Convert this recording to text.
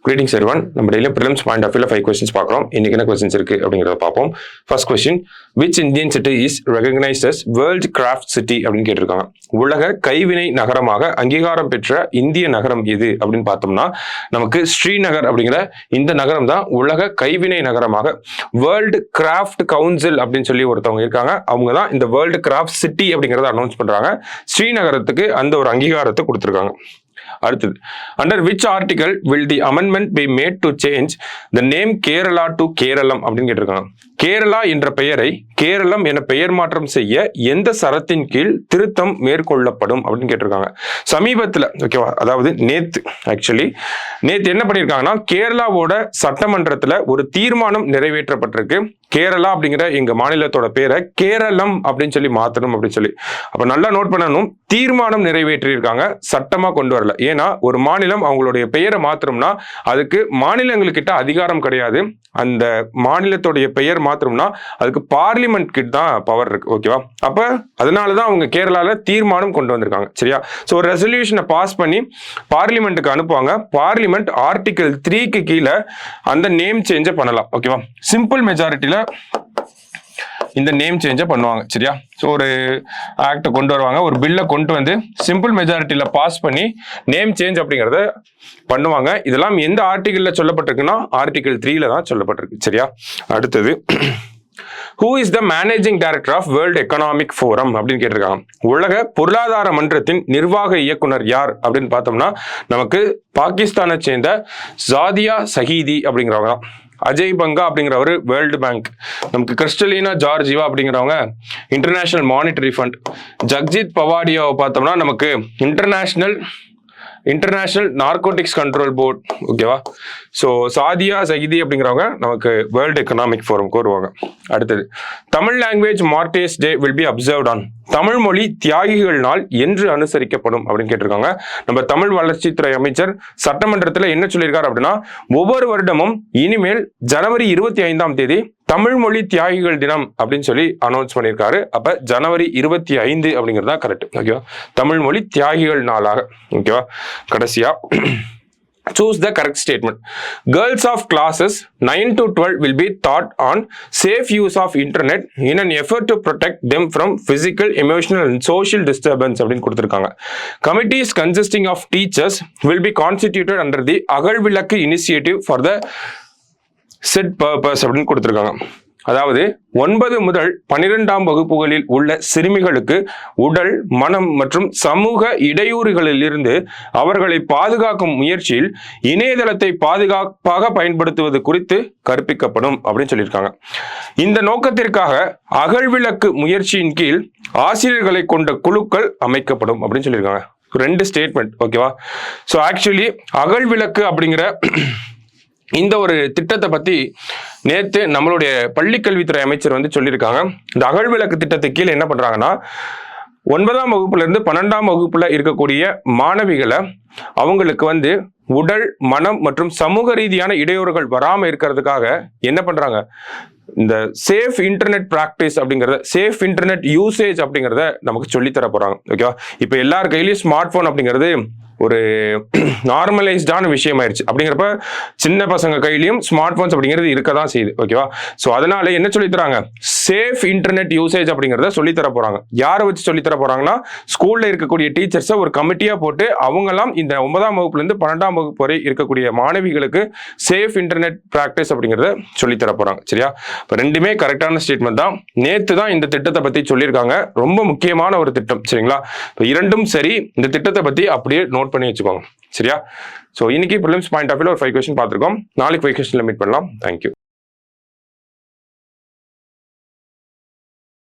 Greetings everyone. நம்ம daily prelims point of view 5 questions பார்க்குறோம். இன்னைக்கு என்ன questions இருக்கு அப்படிங்கறத பார்ப்போம். First question, which Indian city is recognized as world craft city அப்படின்னு கேட்டிருக்காங்க. உலக கைவினை நகரமாக அங்கீகாரம் பெற்ற இந்திய நகரம் எது அப்படின்னு பார்த்தோம்னா நமக்கு ஸ்ரீநகர் அப்படிங்கிற இந்த நகரம் தான் உலக கைவினை நகரமாக வேர்ல்டு கிராஃப்ட் கவுன்சில் அப்படின்னு சொல்லி ஒருத்தவங்க இருக்காங்க. அவங்க தான் இந்த வேர்ல்டு கிராஃப்ட் சிட்டி அப்படிங்கறத அனௌன்ஸ் பண்றாங்க. ஸ்ரீநகரத்துக்கு அந்த ஒரு அங்கீகாரத்தை கொடுத்திருக்காங்க. அடுத்தது, under which article will the amendment be made to change the name Kerala to Keralam அப்படின்னு கேட்டிருக்காங்க. கேரளா என்ற பெயரை கேரளம் என பெயர் மாற்றம் செய்ய எந்த சரத்தின் கீழ் திருத்தம் மேற்கொள்ளப்படும் அப்படின்னு கேட்டிருக்காங்க. சமீபத்தில் ஓகேவா, அதாவது நேத்து என்ன பண்ணியிருக்காங்கன்னா கேரளாவோட சட்டமன்றத்துல ஒரு தீர்மானம் நிறைவேற்றப்பட்டிருக்கு. கேரளா அப்படிங்கிற எங்க மாநிலத்தோட பேரை கேரளம் அப்படின்னு சொல்லி மாத்தணும் அப்படின்னு சொல்லி. அப்ப நல்லா நோட் பண்ணணும், தீர்மானம் நிறைவேற்றியிருக்காங்க, சட்டமா கொண்டு வரல. ஏன்னா ஒரு மாநிலம் அவங்களுடைய பெயரை மாத்திரம்னா அதுக்கு மாநிலங்களுக்கிட்ட அதிகாரம் கிடையாது. அந்த மாநிலத்துடைய பெயர் மாத்திரம்னா அதுக்கு பார்லிமெண்ட் கிட்ட தான் பவர் இருக்கு. ஓகேவா, அப்ப அதனாலதான் அவங்க கேரளால தீர்மானம் கொண்டு வந்திருக்காங்க. சரியா, சோ ஒரு ரெசல்யூஷனை பாஸ் பண்ணி பார்லிமெண்ட்டுக்கு அனுப்புவாங்க. பார்லிமெண்ட் ஆர்டிகல் 3க்கு கீழே அந்த நேம் சேஞ்ச பண்ணலாம். ஓகேவா, சிம்பிள் மெஜாரிட்டியில இந்த நேம் சேஞ்ச பண்ணுவாங்க. சரியா, ஸோ ஒரு ஆக்டை கொண்டு வருவாங்க, ஒரு பில்லை கொண்டு வந்து சிம்பிள் மெஜாரிட்டியில பாஸ் பண்ணி நேம் சேஞ்ச் அப்படிங்கிறத பண்ணுவாங்க. இதெல்லாம் எந்த ஆர்டிகிள்ல சொல்லப்பட்டிருக்குன்னா ஆர்டிகிள் 3ல தான் சொல்லப்பட்டிருக்கு. சரியா, அடுத்தது, who is the managing director of World Economic Forum அப்படின்னு கேட்டிருக்காங்க. உலக பொருளாதார மன்றத்தின் நிர்வாக இயக்குனர் யார் அப்படின்னு பார்த்தோம்னா நமக்கு பாகிஸ்தானை சேர்ந்த ஜாதியா சஹீதி அப்படிங்கிறவங்க தான். அஜய் பங்கா அப்படிங்கிறவர் வேர்ல்டு பேங்க், நமக்கு கிறிஸ்டலினா ஜார்ஜிவா அப்படிங்கிறவங்க இன்டர்நேஷனல் மானிட்டரி ஃபண்ட், ஜக்ஜித் பவாடியாவை பார்த்தோம்னா நமக்கு இன்டர்நேஷனல் நார்கோட்டிக்ஸ் கண்ட்ரோல் போர்ட். ஓகேவா, ஸோ சாதியா சகிதி அப்படிங்கிறவங்க நமக்கு வேர்ல்டு எக்கனாமிக் ஃபோரம்க்கு வருவாங்க. அடுத்தது, Tamil language மார்டேஸ் day will be observed on, Tamil மொழி தியாகிகள் நாள் என்று அனுசரிக்கப்படும் அப்படின்னு கேட்டிருக்காங்க. நம்ம தமிழ் வளர்ச்சித்துறை அமைச்சர் சட்டமன்றத்தில் என்ன சொல்லியிருக்காரு அப்படின்னா ஒவ்வொரு வருடமும் இனிமேல் ஜனவரி 25ஆம் தேதி தமிழ் மொழி தியாகிகள் தினம் அப்படின்னு சொல்லி அனௌன்ஸ் பண்ணியிருக்காரு. அப்ப ஜனவரி 25 அப்படிங்கிறதா கரெக்ட். ஓகேவா, தமிழ் மொழி தியாகிகள் நாளாக. ஓகேவா, கடைசியா choose the correct statement. Girls of classes 9 to 12 will be taught on safe use of internet in an effort to protect them from physical, emotional and social disturbance அப்படின்னு கொடுத்திருக்காங்க. Committees consisting of teachers will be constituted under the அகழ்விளக்கு initiative for the said purpose அப்படின்னு கொடுத்திருக்காங்க. அதாவது 9 முதல் 12ஆம் வகுப்புகளில் உள்ள சிறுமிகளுக்கு உடல், மனம் மற்றும் சமூக இடையூறுகளில் இருந்து அவர்களை பாதுகாக்கும் முயற்சியில் இணையதளத்தை பாதுகாப்பாக பயன்படுத்துவது குறித்து கற்பிக்கப்படும் அப்படின்னு சொல்லியிருக்காங்க. இந்த நோக்கத்திற்காக அகழ்விளக்கு முயற்சியின் கீழ் ஆசிரியர்களை கொண்ட குழுக்கள் அமைக்கப்படும் அப்படின்னு சொல்லியிருக்காங்க. 2 ஸ்டேட்மெண்ட். ஓகேவா, ஸோ ஆக்சுவலி அகழ்விளக்கு அப்படிங்கிற இந்த ஒரு திட்டத்தை பத்தி நேத்து நம்மளுடைய பள்ளிக்கல்வித்துறை அமைச்சர் வந்து சொல்லியிருக்காங்க. இந்த அகழ்விளக்கு திட்டத்துக்கு கீழே என்ன பண்றாங்கன்னா 9ஆம் வகுப்புல இருந்து 12ஆம் வகுப்புல இருக்கக்கூடிய மாணவிகளை அவங்களுக்கு வந்து உடல், மனம் மற்றும் சமூக ரீதியான இடையூறுகள் வராம இருக்கிறதுக்காக என்ன பண்றாங்க, இந்த சேஃப் இன்டர்நெட் பிராக்டிஸ் அப்படிங்கறத, சேஃப் இன்டர்நெட் யூசேஜ் அப்படிங்கறத நமக்கு சொல்லித்தர போறாங்க. ஓகேவா, இப்ப எல்லார் கையிலயும் ஸ்மார்ட் போன் அப்படிங்கிறது ஒரு நார்மலைஸ்டான விஷயம் ஆயிடுச்சு. அப்படிங்கிறப்ப சின்ன பசங்க கையிலையும் ஸ்மார்ட் போன்ஸ் அப்படிங்கிறது இருக்கதான் செய்யுது. ஓகேவா, ஸோ அதனால என்ன சொல்லித்தராங்க, சேஃப் இன்டர்நெட் யூசேஜ் அப்படிங்கிறத சொல்லித்தர போறாங்க. யாரை வச்சு சொல்லித்தர போறாங்கன்னா ஸ்கூல்ல இருக்கக்கூடிய டீச்சர்ஸை ஒரு கமிட்டியா போட்டு அவங்கெல்லாம் இந்த 9ஆம் வகுப்புல இருந்து 12ஆம் வகுப்பு வரை இருக்கக்கூடிய மாணவிகளுக்கு சேஃப் இன்டர்நெட் பிராக்டிஸ் அப்படிங்கிறத சொல்லித்தர போறாங்க. சரியா, இப்போ 2மே கரெக்டான ஸ்டேட்மெண்ட் தான். நேத்து தான் இந்த திட்டத்தை பத்தி சொல்லியிருக்காங்க. ரொம்ப முக்கியமான ஒரு திட்டம். சரிங்களா, இப்போ 2ம் சரி. இந்த திட்டத்தை பத்தி அப்படியே நோட் பண்ணி வச்சுக்கோங்க. சரியா, சோ இன்னைக்கு prelims பாயிண்ட் ஆஃப் வியூல ஒரு 5 क्वेश्चन பார்த்திருக்கோம். நாளைக்கு 5 क्वेश्चनல மீட் பண்ணலாம். தேங்க்யூ.